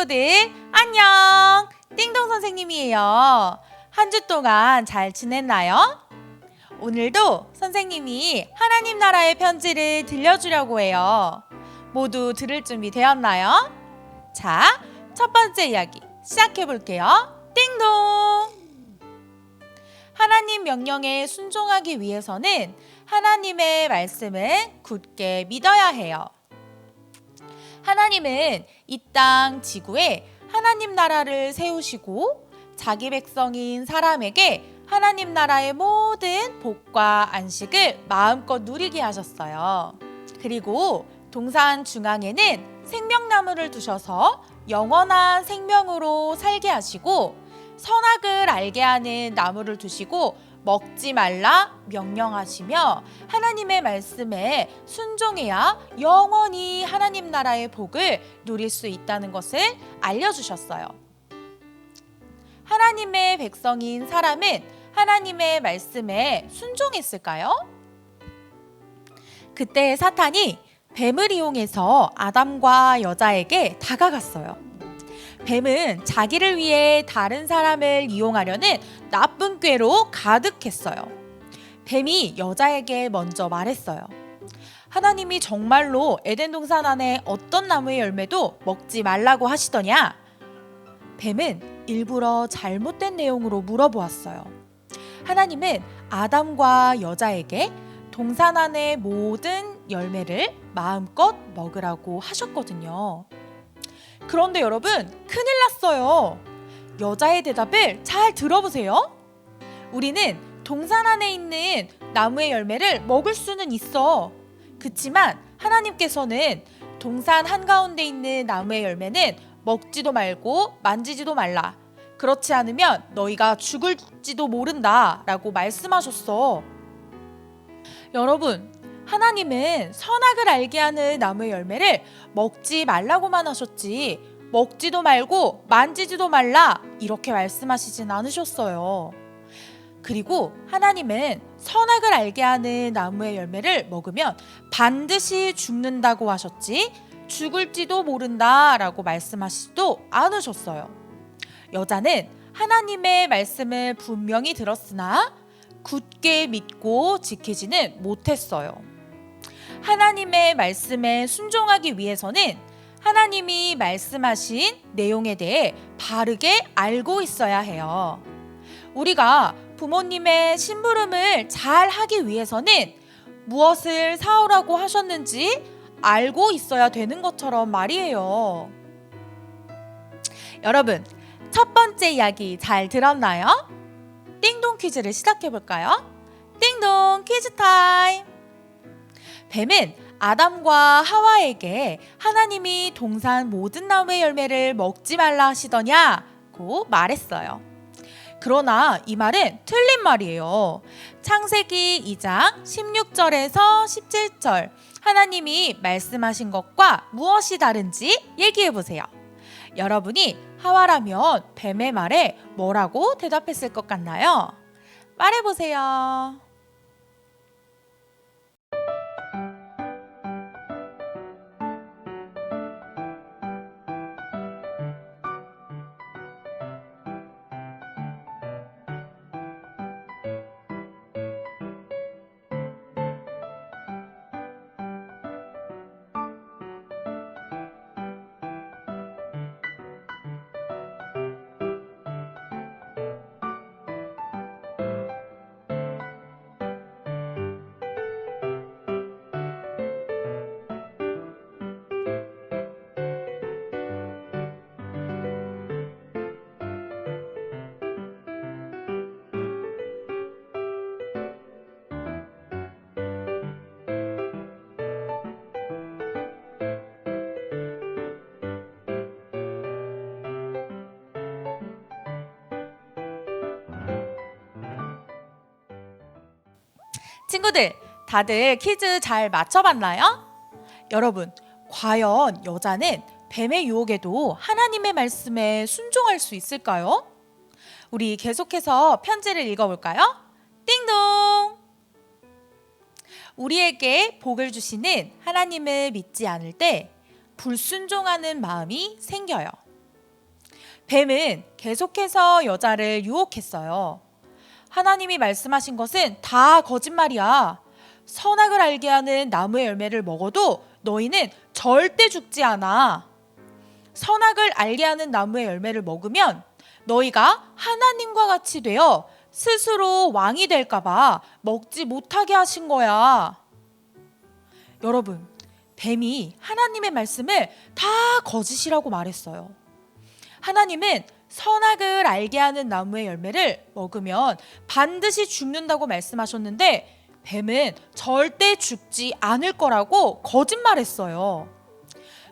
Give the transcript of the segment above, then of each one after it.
친구들 안녕! 띵동 선생님이에요. 한 주 동안 잘 지냈나요? 오늘도 선생님이 하나님 나라의 편지를 들려주려고 해요. 모두 들을 준비 되었나요? 자, 첫 번째 이야기 시작해 볼게요. 띵동! 하나님 명령에 순종하기 위해서는 하나님의 말씀을 굳게 믿어야 해요. 하나님은 이 땅 지구에 하나님 나라를 세우시고 자기 백성인 사람에게 하나님 나라의 모든 복과 안식을 마음껏 누리게 하셨어요. 그리고 동산 중앙에는 생명나무를 두셔서 영원한 생명으로 살게 하시고 선악을 알게 하는 나무를 두시고 먹지 말라 명령하시며 하나님의 말씀에 순종해야 영원히 하나님 나라의 복을 누릴 수 있다는 것을 알려주셨어요. 하나님의 백성인 사람은 하나님의 말씀에 순종했을까요? 그때 사탄이 뱀을 이용해서 아담과 여자에게 다가갔어요. 뱀은 자기를 위해 다른 사람을 이용하려는 나쁜 꾀로 가득했어요. 뱀이 여자에게 먼저 말했어요. 하나님이 정말로 에덴 동산 안에 어떤 나무의 열매도 먹지 말라고 하시더냐? 뱀은 일부러 잘못된 내용으로 물어보았어요. 하나님은 아담과 여자에게 동산 안의 모든 열매를 마음껏 먹으라고 하셨거든요. 그런데 여러분, 큰일 났어요. 여자의 대답을 잘 들어보세요. 우리는 동산 안에 있는 나무의 열매를 먹을 수는 있어. 그치만 하나님께서는 동산 한가운데 있는 나무의 열매는 먹지도 말고 만지지도 말라. 그렇지 않으면 너희가 죽을지도 모른다 라고 말씀하셨어. 여러분, 하나님은 선악을 알게 하는 나무의 열매를 먹지 말라고만 하셨지 먹지도 말고 만지지도 말라 이렇게 말씀하시진 않으셨어요. 그리고 하나님은 선악을 알게 하는 나무의 열매를 먹으면 반드시 죽는다고 하셨지 죽을지도 모른다라고 말씀하시지도 않으셨어요. 여자는 하나님의 말씀을 분명히 들었으나 굳게 믿고 지키지는 못했어요. 하나님의 말씀에 순종하기 위해서는 하나님이 말씀하신 내용에 대해 바르게 알고 있어야 해요. 우리가 부모님의 심부름을 잘 하기 위해서는 무엇을 사오라고 하셨는지 알고 있어야 되는 것처럼 말이에요. 여러분, 첫 번째 이야기 잘 들었나요? 띵동 퀴즈를 시작해 볼까요? 띵동 퀴즈 타임! 뱀은 아담과 하와에게 하나님이 동산 모든 나무의 열매를 먹지 말라 하시더냐고 말했어요. 그러나 이 말은 틀린 말이에요. 창세기 2장 16절에서 17절 하나님이 말씀하신 것과 무엇이 다른지 얘기해 보세요. 여러분이 하와라면 뱀의 말에 뭐라고 대답했을 것 같나요? 말해 보세요. 친구들, 다들 퀴즈 잘 맞춰봤나요? 여러분, 과연 여자는 뱀의 유혹에도 하나님의 말씀에 순종할 수 있을까요? 우리 계속해서 편지를 읽어볼까요? 띵동! 우리에게 복을 주시는 하나님을 믿지 않을 때 불순종하는 마음이 생겨요. 뱀은 계속해서 여자를 유혹했어요. 하나님이 말씀하신 것은 다 거짓말이야. 선악을 알게 하는 나무의 열매를 먹어도 너희는 절대 죽지 않아. 선악을 알게 하는 나무의 열매를 먹으면 너희가 하나님과 같이 되어 스스로 왕이 될까봐 먹지 못하게 하신 거야. 여러분, 뱀이 하나님의 말씀을 다 거짓이라고 말했어요. 하나님은 선악을 알게 하는 나무의 열매를 먹으면 반드시 죽는다고 말씀하셨는데 뱀은 절대 죽지 않을 거라고 거짓말했어요.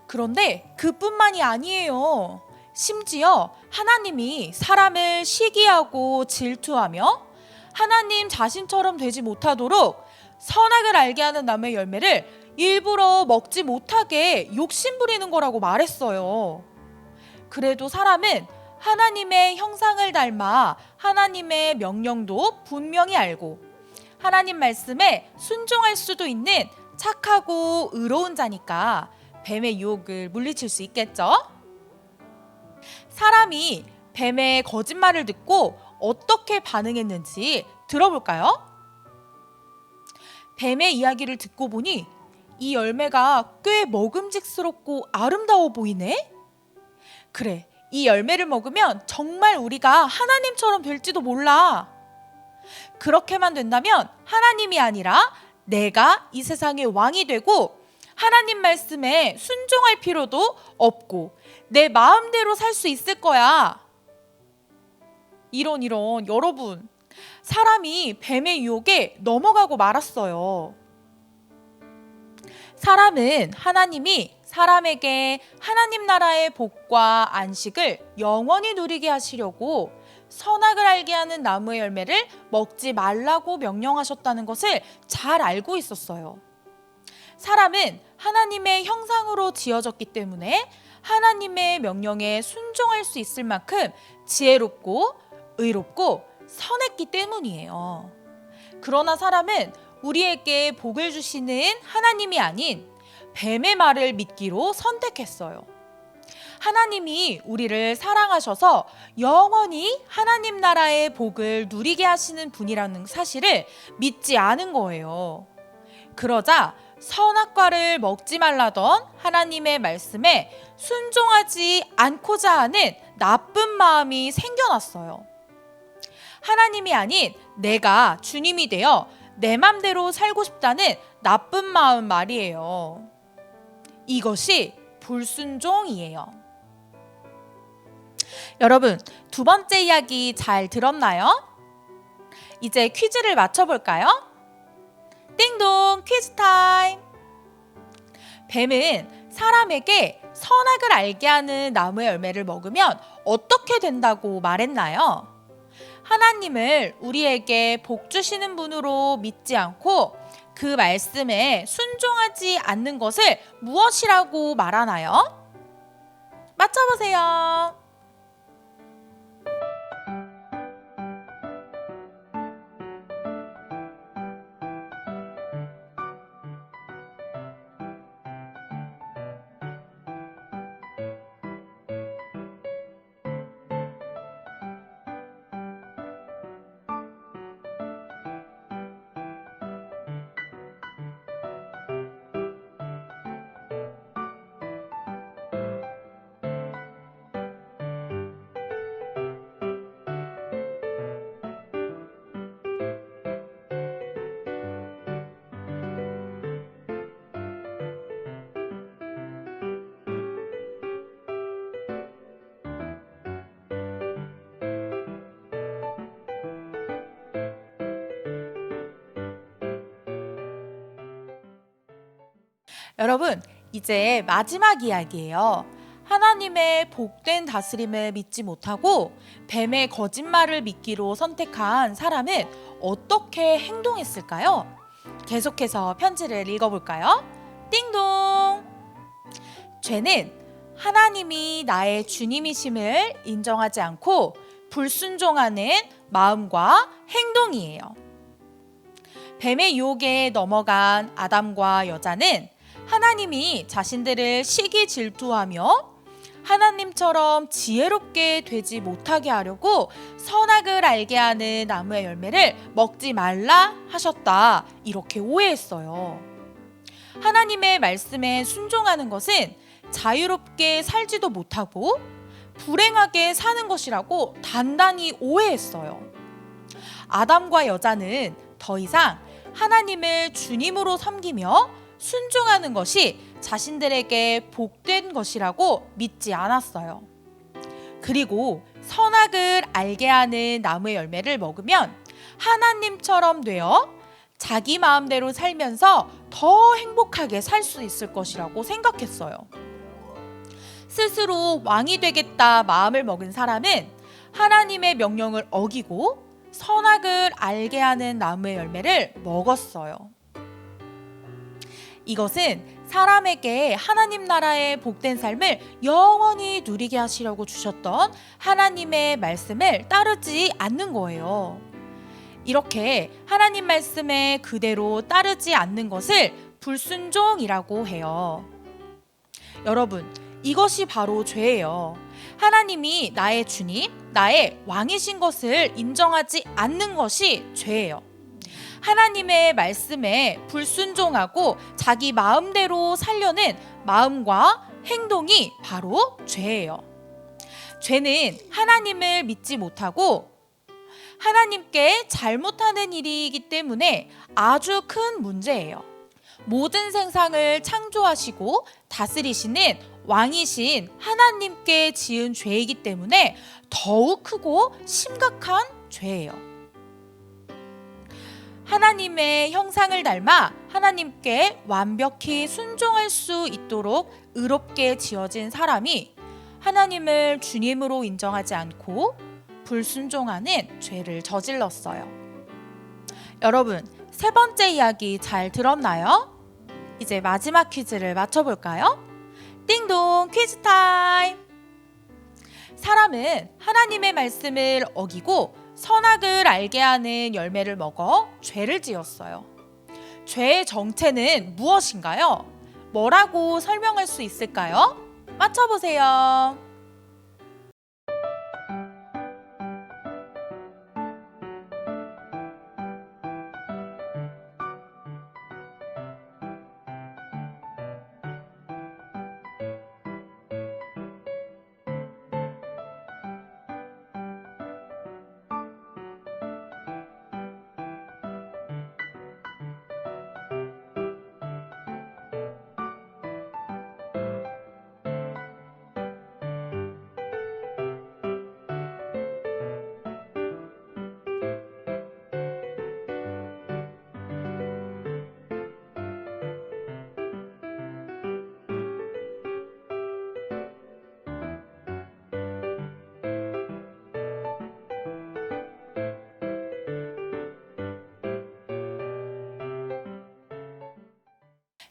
그런데 그뿐만이 아니에요. 심지어 하나님이 사람을 시기하고 질투하며 하나님 자신처럼 되지 못하도록 선악을 알게 하는 나무의 열매를 일부러 먹지 못하게 욕심부리는 거라고 말했어요. 그래도 사람은 하나님의 형상을 닮아 하나님의 명령도 분명히 알고 하나님 말씀에 순종할 수도 있는 착하고 의로운 자니까 뱀의 유혹을 물리칠 수 있겠죠? 사람이 뱀의 거짓말을 듣고 어떻게 반응했는지 들어볼까요? 뱀의 이야기를 듣고 보니 이 열매가 꽤 먹음직스럽고 아름다워 보이네? 그래, 이 열매를 먹으면 정말 우리가 하나님처럼 될지도 몰라. 그렇게만 된다면 하나님이 아니라 내가 이 세상의 왕이 되고 하나님 말씀에 순종할 필요도 없고 내 마음대로 살 수 있을 거야. 이런 여러분, 사람이 뱀의 유혹에 넘어가고 말았어요. 사람은 하나님이 사람에게 하나님 나라의 복과 안식을 영원히 누리게 하시려고 선악을 알게 하는 나무의 열매를 먹지 말라고 명령하셨다는 것을 잘 알고 있었어요. 사람은 하나님의 형상으로 지어졌기 때문에 하나님의 명령에 순종할 수 있을 만큼 지혜롭고 의롭고 선했기 때문이에요. 그러나 사람은 우리에게 복을 주시는 하나님이 아닌 뱀의 말을 믿기로 선택했어요. 하나님이 우리를 사랑하셔서 영원히 하나님 나라의 복을 누리게 하시는 분이라는 사실을 믿지 않은 거예요. 그러자 선악과를 먹지 말라던 하나님의 말씀에 순종하지 않고자 하는 나쁜 마음이 생겨났어요. 하나님이 아닌 내가 주님이 되어 내 맘대로 살고 싶다는 나쁜 마음 말이에요. 이것이 불순종이에요. 여러분, 두 번째 이야기 잘 들었나요? 이제 퀴즈를 맞춰볼까요? 띵동 퀴즈 타임! 뱀은 사람에게 선악을 알게 하는 나무의 열매를 먹으면 어떻게 된다고 말했나요? 하나님을 우리에게 복 주시는 분으로 믿지 않고 그 말씀에 순종하지 않는 것을 무엇이라고 말하나요? 맞춰보세요. 여러분, 이제 마지막 이야기예요. 하나님의 복된 다스림을 믿지 못하고 뱀의 거짓말을 믿기로 선택한 사람은 어떻게 행동했을까요? 계속해서 편지를 읽어볼까요? 띵동! 죄는 하나님이 나의 주님이심을 인정하지 않고 불순종하는 마음과 행동이에요. 뱀의 유혹에 넘어간 아담과 여자는 하나님이 자신들을 시기 질투하며 하나님처럼 지혜롭게 되지 못하게 하려고 선악을 알게 하는 나무의 열매를 먹지 말라 하셨다. 이렇게 오해했어요. 하나님의 말씀에 순종하는 것은 자유롭게 살지도 못하고 불행하게 사는 것이라고 단단히 오해했어요. 아담과 여자는 더 이상 하나님을 주님으로 섬기며 순종하는 것이 자신들에게 복된 것이라고 믿지 않았어요. 그리고 선악을 알게 하는 나무의 열매를 먹으면 하나님처럼 되어 자기 마음대로 살면서 더 행복하게 살 수 있을 것이라고 생각했어요. 스스로 왕이 되겠다 마음을 먹은 사람은 하나님의 명령을 어기고 선악을 알게 하는 나무의 열매를 먹었어요. 이것은 사람에게 하나님 나라의 복된 삶을 영원히 누리게 하시려고 주셨던 하나님의 말씀을 따르지 않는 거예요. 이렇게 하나님 말씀에 그대로 따르지 않는 것을 불순종이라고 해요. 여러분, 이것이 바로 죄예요. 하나님이 나의 주님, 나의 왕이신 것을 인정하지 않는 것이 죄예요. 하나님의 말씀에 불순종하고 자기 마음대로 살려는 마음과 행동이 바로 죄예요. 죄는 하나님을 믿지 못하고 하나님께 잘못하는 일이기 때문에 아주 큰 문제예요. 모든 세상을 창조하시고 다스리시는 왕이신 하나님께 지은 죄이기 때문에 더욱 크고 심각한 죄예요. 하나님의 형상을 닮아 하나님께 완벽히 순종할 수 있도록 의롭게 지어진 사람이 하나님을 주님으로 인정하지 않고 불순종하는 죄를 저질렀어요. 여러분, 세 번째 이야기 잘 들었나요? 이제 마지막 퀴즈를 맞춰볼까요? 띵동 퀴즈 타임! 사람은 하나님의 말씀을 어기고 선악을 알게 하는 열매를 먹어 죄를 지었어요. 죄의 정체는 무엇인가요? 뭐라고 설명할 수 있을까요? 맞춰보세요.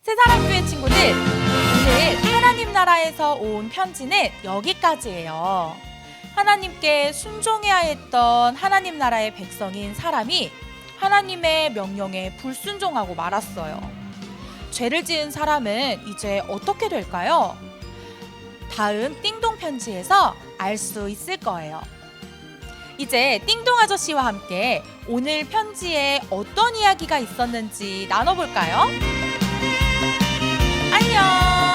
새사랑교회 친구들, 오늘 하나님 나라에서 온 편지는 여기까지예요. 하나님께 순종해야 했던 하나님 나라의 백성인 사람이 하나님의 명령에 불순종하고 말았어요. 죄를 지은 사람은 이제 어떻게 될까요? 다음 띵동 편지에서 알 수 있을 거예요. 이제 띵동 아저씨와 함께 오늘 편지에 어떤 이야기가 있었는지 나눠볼까요? 안녕!